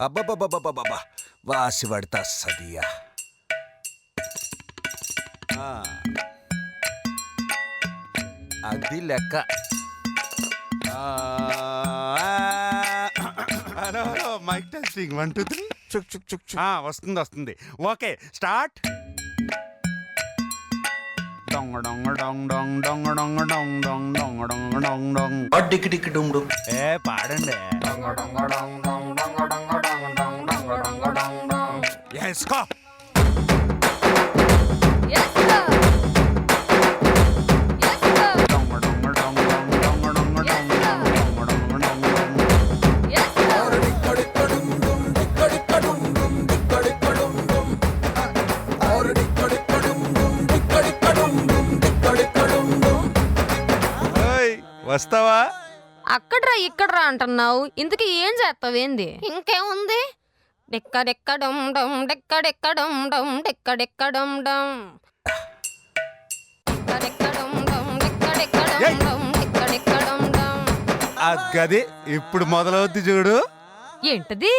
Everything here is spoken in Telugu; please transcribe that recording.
అబ్బబ్బబ్బబ్బబ్బబ్బా వాసి పడతా సదియా. అది లెక్క. హలో హలో మైక్ టెస్టింగ్ 1 2 3 చుక్ చుక్ చుక్ చుక్. వస్తుంది వస్తుంది. Okay start. డొంగ డొంగ డొంగ డొంగ డొంగ డొంగ డొంగ డొంగ డొంగ డొంగ డొంగ డొంగ. డిక్కి డిక్కి డుమ్ డుమ్. పాడండి. వేసుకో. వస్తావా? అక్కడ్రా ఇక్కడ్రా అంటున్నావు, ఇంతకీ ఏం చేస్తావేంది? ఇంకేముంది, డెక్కడెక్కడం డమ్ డెక్కడెక్కడం డమ్ డెక్కడెక్కడం డమ్ డెక్కడెక్కడం డమ్ డెక్కడెక్కడం డమ్ డెక్కడెక్కడం డమ్. గది ఇప్పుడు మొదలవుద్ది చూడు. ఏంటది?